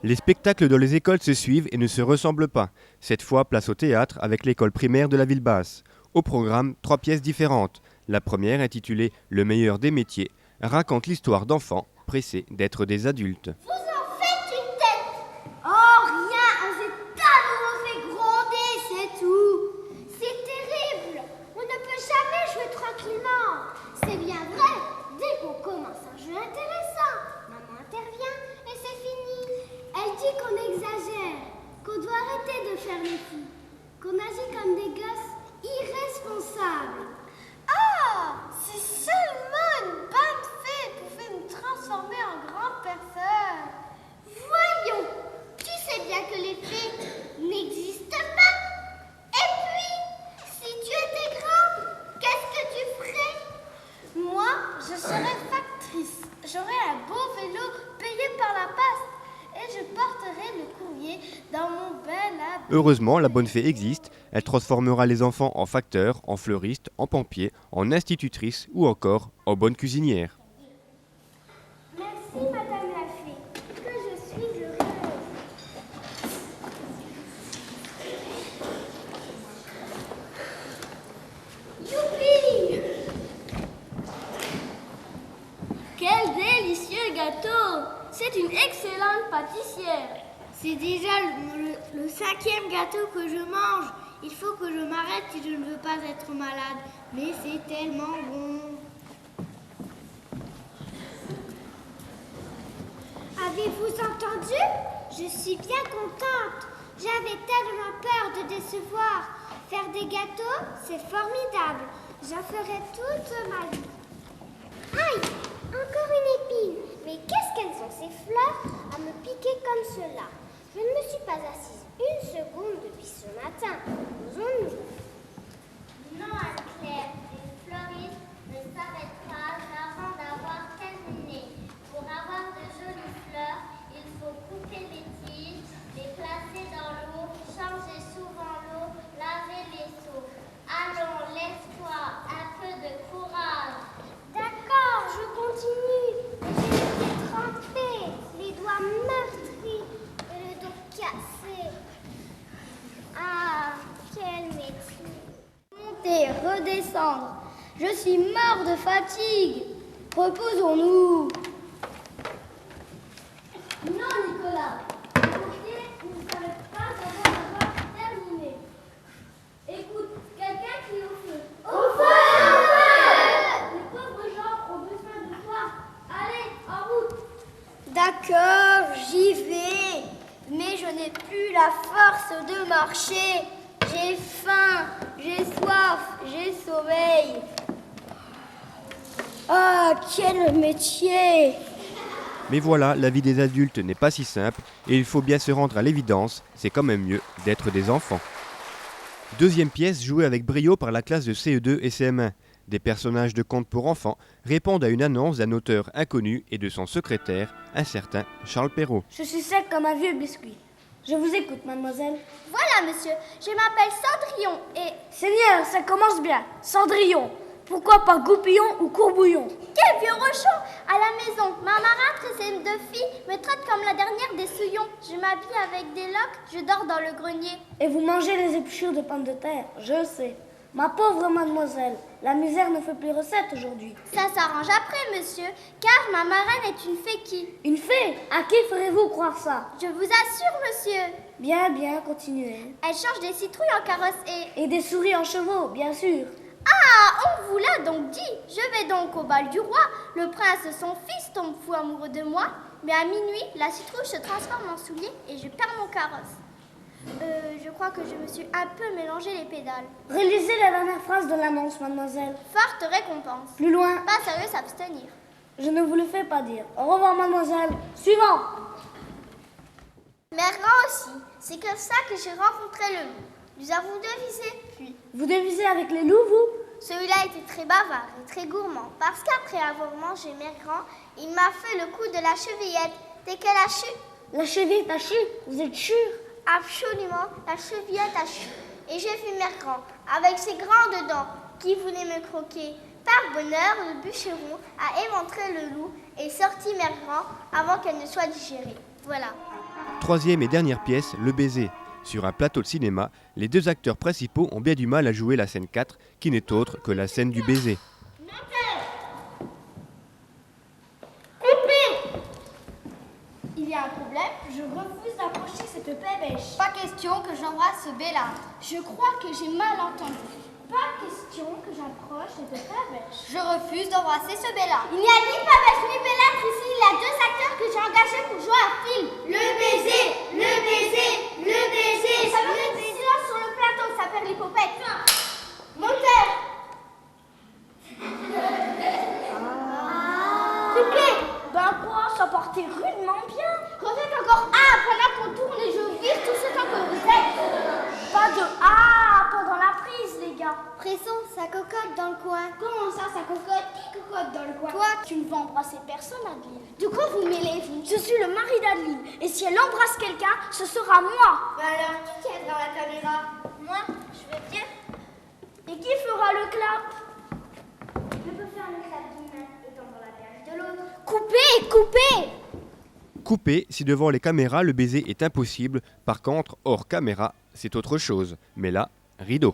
Les spectacles dans les écoles se suivent et ne se ressemblent pas. Cette fois, place au théâtre avec l'école primaire de la ville basse. Au programme, 3 pièces différentes. La première, intitulée Le meilleur des métiers, raconte l'histoire d'enfants pressés d'être des adultes. Vous en faites une tête. Oh, rien, on s'est tellement fait gronder, c'est tout. C'est terrible. On ne peut jamais jouer tranquillement. C'est bien vrai. Dès qu'on commence un jeu intéressant, maman intervient et c'est fini. Elle dit qu'on exagère, qu'on doit arrêter de faire les filles, qu'on agit comme des gosses irresponsables. Ah, si seulement une bonne fée pouvait nous transformer en grandes personnes. Voyons, tu sais bien que les fées n'existent pas. Et puis, si tu étais grande, qu'est-ce que tu ferais? Moi, je serais factrice. J'aurais un beau vélo payé par la poste et je porterais le courrier dans mon bel habit. Heureusement, la bonne fée existe. Elle transformera les enfants en facteurs, en fleuristes, en pompiers, en institutrices ou encore en bonnes cuisinières. Merci, Madame la Fée, que je suis heureuse. Youpi! Quel délicieux gâteau! C'est une excellente pâtissière. C'est déjà le 5e gâteau que je mange. Il faut que je m'arrête si je ne veux pas être malade. Mais c'est tellement bon. Avez-vous entendu? Je suis bien contente. J'avais tellement peur de décevoir. Faire des gâteaux, c'est formidable. J'en ferai toute ma vie. Aïe! Encore une épine. Mais qu'est-ce qu'elles ont ces fleurs à me piquer comme cela? Je ne me suis pas assise une seconde depuis ce matin. Osons-nous? Non, Anne-Claire, une fleuriste ne s'arrête pas avant d'avoir terminé. Pour avoir de jolies fleurs, il faut couper les tiges, les placer dans l'eau, changer souvent l'eau, laver les seaux. Allons, laisse-toi un peu de courage. D'accord, je continue. Mais j'ai les pieds trempés, les doigts meurtris et le dos cassé. Ah, quel métier. Monter, redescendre. Je suis mort de fatigue. Reposons-nous. Non, Nicolas. Monter, vous ne savez pas avant d'avoir terminé. Écoute, quelqu'un crie au feu. Au feu! Les pauvres gens ont besoin de toi. Allez, en route. D'accord, j'y vais. Mais je n'ai plus la force de marcher. J'ai faim, j'ai soif, j'ai sommeil. Ah, quel métier! Mais voilà, la vie des adultes n'est pas si simple et il faut bien se rendre à l'évidence, c'est quand même mieux d'être des enfants. Deuxième pièce jouée avec brio par la classe de CE2 et CM1. Des personnages de contes pour enfants répondent à une annonce d'un auteur inconnu et de son secrétaire, un certain Charles Perrault. Je suis sec comme un vieux biscuit. Je vous écoute, mademoiselle. Voilà, monsieur, je m'appelle Cendrillon et... Seigneur, ça commence bien. Cendrillon. Pourquoi pas Goupillon ou Courbouillon? Quel vieux rochon! À la maison, ma marâtre et ses 2 filles me traitent comme la dernière des souillons. Je m'habille avec des loques, je dors dans le grenier. Et vous mangez les épluchures de pommes de terre, je sais. Ma pauvre mademoiselle, la misère ne fait plus recette aujourd'hui. Ça s'arrange après, monsieur, car ma marraine est une fée qui... Une fée? À qui ferez-vous croire ça? Je vous assure, monsieur. Bien, bien, continuez. Elle change des citrouilles en carrosse et... Et des souris en chevaux, bien sûr. Ah, on vous l'a donc dit. Je vais donc au bal du roi. Le prince, son fils, tombe fou amoureux de moi. Mais à minuit, la citrouille se transforme en soulier et je perds mon carrosse. Je crois que je me suis un peu mélangé les pédales. Relisez la dernière phrase de l'annonce, mademoiselle. Forte récompense. Plus loin. Pas sérieux, s'abstenir. Je ne vous le fais pas dire. Au revoir, mademoiselle. Suivant. Merlan aussi. C'est comme ça que j'ai rencontré le loup. Nous avons devisé, puis... Vous devisez avec les loups, vous? Celui-là était très bavard et très gourmand, parce qu'après avoir mangé Merlan, il m'a fait le coup de la chevillette. Dès qu'elle a chu... La chevillette a chu? Vous êtes sûr? Absolument, la chevillette a chu. Et j'ai vu Merlan, avec ses grandes dents, qui voulait me croquer. Par bonheur, le bûcheron a éventré le loup et sorti Merlan avant qu'elle ne soit digérée. Voilà. Troisième et dernière pièce, le baiser. Sur un plateau de cinéma, les deux acteurs principaux ont bien du mal à jouer la scène 4, qui n'est autre que la scène du baiser. Il y a un problème, je refuse d'approcher cette pébèche. Pas question que j'embrasse ce Bella. Je crois que j'ai mal entendu. Pas question que j'approche cette pébèche. Je refuse d'embrasser ce Bella. Il n'y a ni pavèche ni belâtre ici, il y a deux acteurs que j'ai engagés pour jouer un film. Le baiser, le baiser, le baiser. Ça veut dire silence sur le plateau, ça perd l'hypopète. Moteur. Coupé. Ben quoi, ça partait rudement bien. Refaites encore A pendant qu'on tourne et je vire tout ce temps que vous êtes. Pas de A pendant la prise, les gars. Presson, ça cocotte dans le coin. Comment ça cocotte? Qui cocotte dans le coin? Toi, tu ne vas embrasser personne, Adeline. De quoi vous mêlez-vous? Je suis le mari d'Adeline, et si elle embrasse quelqu'un, ce sera moi. Bah alors, qui est dans la caméra? Moi, je vais bien. Et qui fera le clap? Je peux faire le clap d'une main étant dans la perche de l'autre. Coupez, coupez. Coupé, si devant les caméras le baiser est impossible, par contre, hors caméra, c'est autre chose. Mais là, rideau.